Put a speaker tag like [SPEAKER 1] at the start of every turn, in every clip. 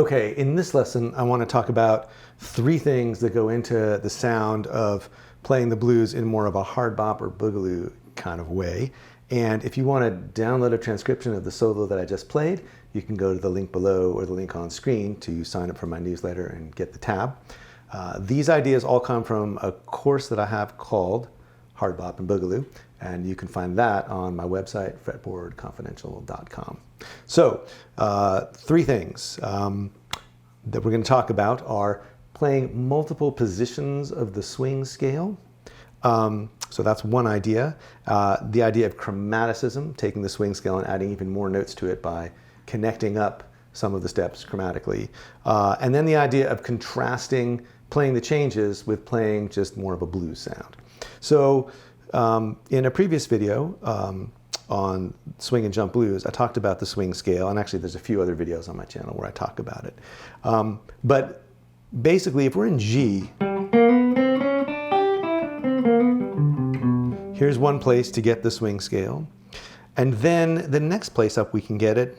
[SPEAKER 1] Okay, in this lesson, I want to talk about 3 things that go into the sound of playing the blues in more of a hard bop or boogaloo kind of way. And if you want to download a transcription of the solo that I just played, you can go to the link below or the link on screen to sign up for my newsletter and get the tab. These ideas all come from a course that I have called Hard Bop and Boogaloo, and you can find that on my website, fretboardconfidential.com. So, 3 things that we're going to talk about are playing multiple positions of the swing scale. So that's one idea. The idea of chromaticism, taking the swing scale and adding even more notes to it by connecting up some of the steps chromatically. And then the idea of contrasting playing the changes with playing just more of a blues sound. So in a previous video on swing and jump blues, I talked about the swing scale, and actually there's a few other videos on my channel where I talk about it. But basically, if we're in G, here's one place to get the swing scale. And then the next place up we can get it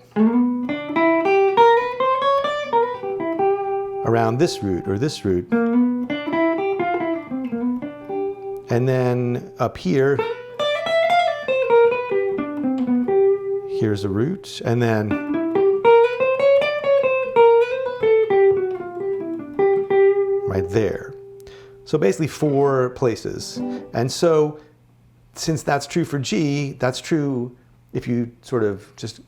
[SPEAKER 1] around this root or this root. And then up here, here's a root, and then right there. So basically 4 places. And so since that's true for G, that's true if you sort of just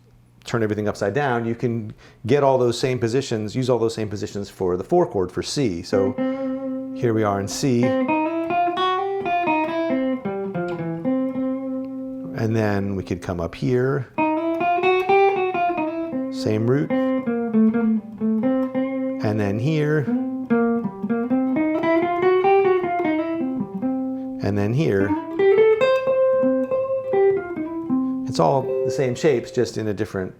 [SPEAKER 1] turn everything upside down, you can get all those same positions, use all those same positions for the 4 chord for C. So here we are in C. And then we could come up here, same root, and then here, and then here. It's all the same shapes, just in a different,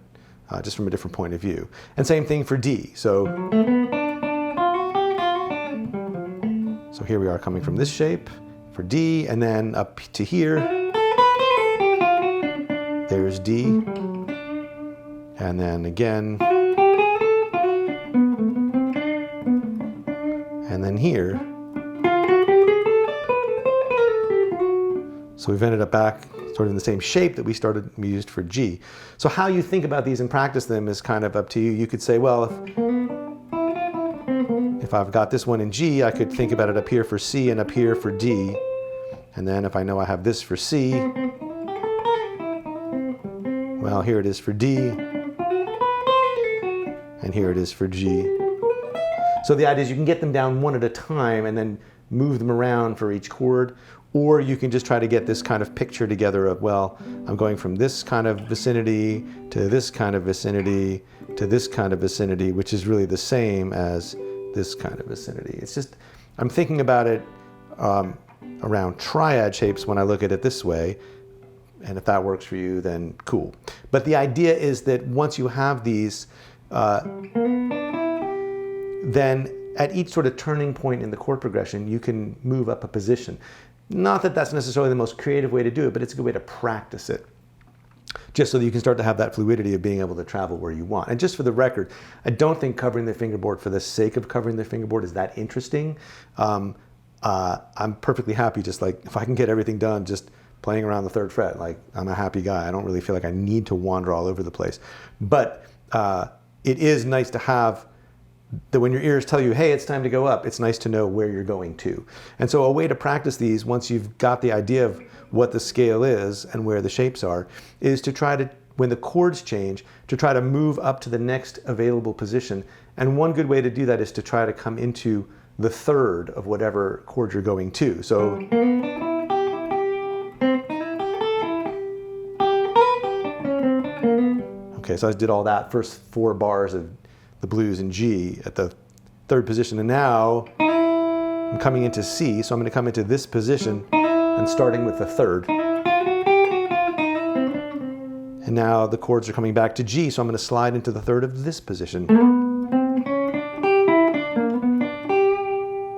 [SPEAKER 1] just from a different point of view. And same thing for D. So here we are coming from this shape for D, and then up to here. There's D, and then again, and then here. So we've ended up back sort of in the same shape that we used for G. So how you think about these and practice them is kind of up to you. You could say, well, if I've got this one in G, I could think about it up here for C and up here for D. And then if I know I have this for C, well, here it is for D, and here it is for G. So the idea is you can get them down one at a time and then move them around for each chord, or you can just try to get this kind of picture together of, well, I'm going from this kind of vicinity to this kind of vicinity to this kind of vicinity, which is really the same as this kind of vicinity. It's just, I'm thinking about it around triad shapes when I look at it this way. And if that works for you, then cool. But the idea is that once you have these, then at each sort of turning point in the chord progression, you can move up a position. Not that that's necessarily the most creative way to do it, but it's a good way to practice it, just so that you can start to have that fluidity of being able to travel where you want. And just for the record, I don't think covering the fingerboard for the sake of covering the fingerboard is that interesting. I'm perfectly happy, just like if I can get everything done, just playing around the 3rd fret, like I'm a happy guy. I don't really feel like I need to wander all over the place. But it is nice to have that when your ears tell you, hey, it's time to go up, it's nice to know where you're going to. And so a way to practice these, once you've got the idea of what the scale is and where the shapes are, is to try to, when the chords change, to try to move up to the next available position. And one good way to do that is to try to come into the 3rd of whatever chord you're going to. So okay, so I did all that first 4 bars of the blues in G at the 3rd position, and now I'm coming into C, so I'm going to come into this position and starting with the 3rd. And now the chords are coming back to G, so I'm going to slide into the 3rd of this position.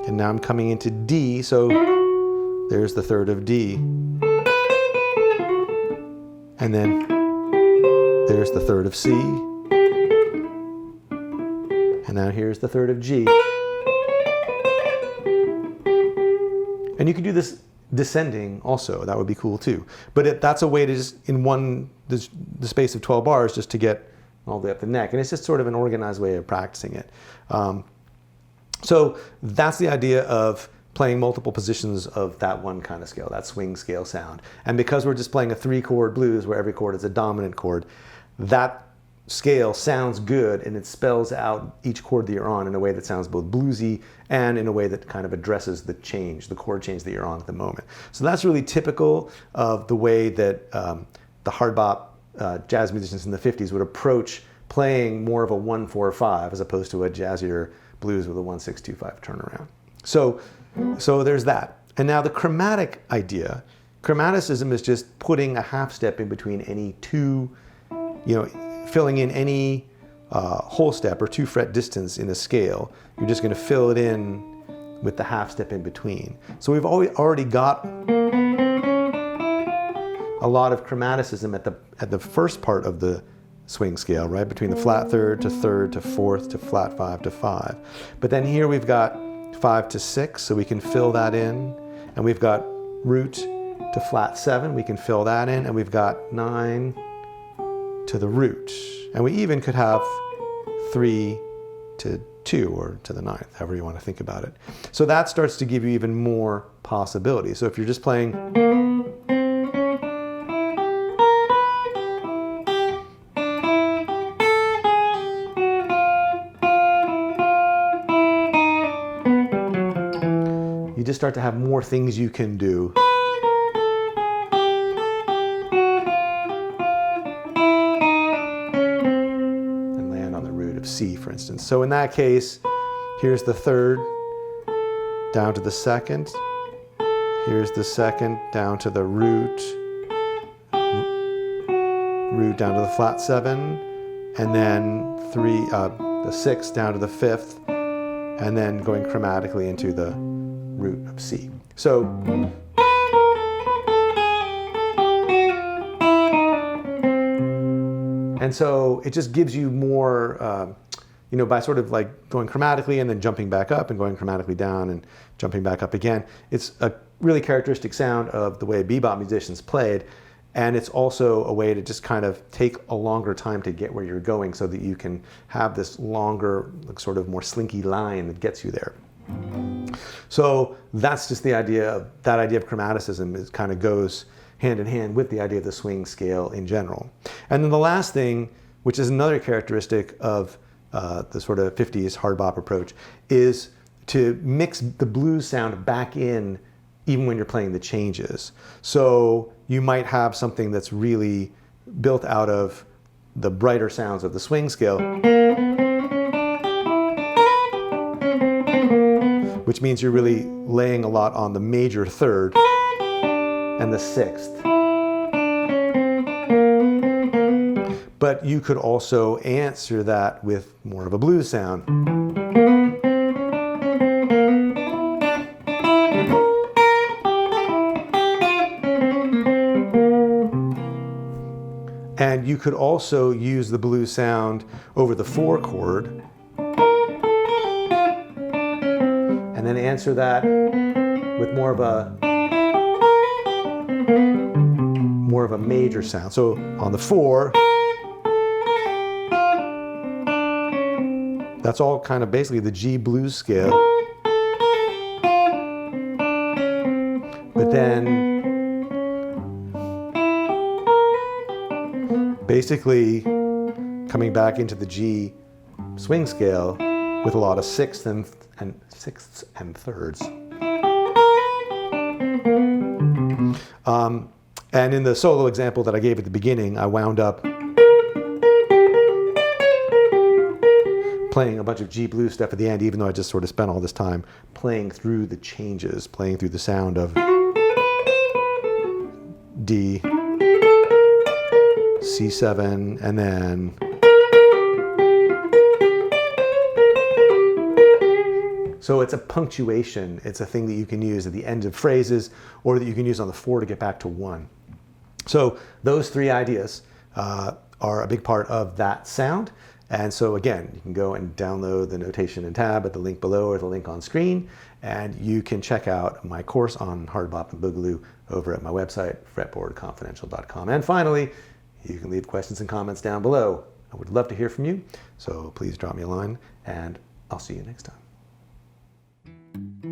[SPEAKER 1] And now I'm coming into D, so there's the 3rd of D. And then there's the 3rd of C. And now here's the third of G. And you can do this descending also. That would be cool too. But that's a way to just, in the space of 12 bars, just to get all the way up the neck. And it's just sort of an organized way of practicing it. So that's the idea of playing multiple positions of that one kind of scale, that swing scale sound. And because we're just playing a 3-chord blues where every chord is a dominant chord, that scale sounds good and it spells out each chord that you're on in a way that sounds both bluesy and in a way that kind of addresses the change, the chord change that you're on at the moment. So that's really typical of the way that the hard bop jazz musicians in the 50s would approach playing more of a 1-4-5 as opposed to a jazzier blues with a 1-6-2-5 turnaround. So there's that. And now the chromatic idea, chromaticism is just putting a half step in between any two, filling in any whole step or 2-fret distance in a scale. You're just going to fill it in with the half step in between. So we've already got a lot of chromaticism at the first part of the swing scale, right? Between the flat third to fourth to flat 5 to 5. But then here we've got 5 to 6, so we can fill that in. And we've got root to flat 7, we can fill that in. And we've got 9 to the root. And we even could have 3 to 2 or to the 9th, however you want to think about it. So that starts to give you even more possibilities. So if you're just playing you just start to have more things you can do. And land on the root of C, for instance. So in that case, here's the third down to the second. Here's the second down to the root. Root down to the flat 7. And then the 6th down to the 5th. And then going chromatically into the root of C. So and so it just gives you more, by sort of like going chromatically and then jumping back up and going chromatically down and jumping back up again. It's a really characteristic sound of the way bebop musicians played, and it's also a way to just kind of take a longer time to get where you're going so that you can have this longer, sort of more slinky line that gets you there. So that's just the idea of chromaticism. It kind of goes hand in hand with the idea of the swing scale in general. And then the last thing, which is another characteristic of the sort of 50s hard bop approach, is to mix the blues sound back in even when you're playing the changes. So you might have something that's really built out of the brighter sounds of the swing scale, which means you're really laying a lot on the major third and the 6th. But you could also answer that with more of a blues sound. And you could also use the blues sound over the 4 chord. And then answer that with more of a major sound. So on the 4, that's all kind of basically the G blues scale. But then basically coming back into the G swing scale with a lot of sixths and thirds. And in the solo example that I gave at the beginning, I wound up playing a bunch of G blues stuff at the end, even though I just sort of spent all this time playing through the changes, playing through the sound of D, C7, and then so it's a punctuation. It's a thing that you can use at the end of phrases or that you can use on the 4 to get back to 1. So those 3 ideas are a big part of that sound. And so again, you can go and download the notation and tab at the link below or the link on screen, and you can check out my course on hard bop and boogaloo over at my website, fretboardconfidential.com. And finally, you can leave questions and comments down below. I would love to hear from you, so please drop me a line, and I'll see you next time.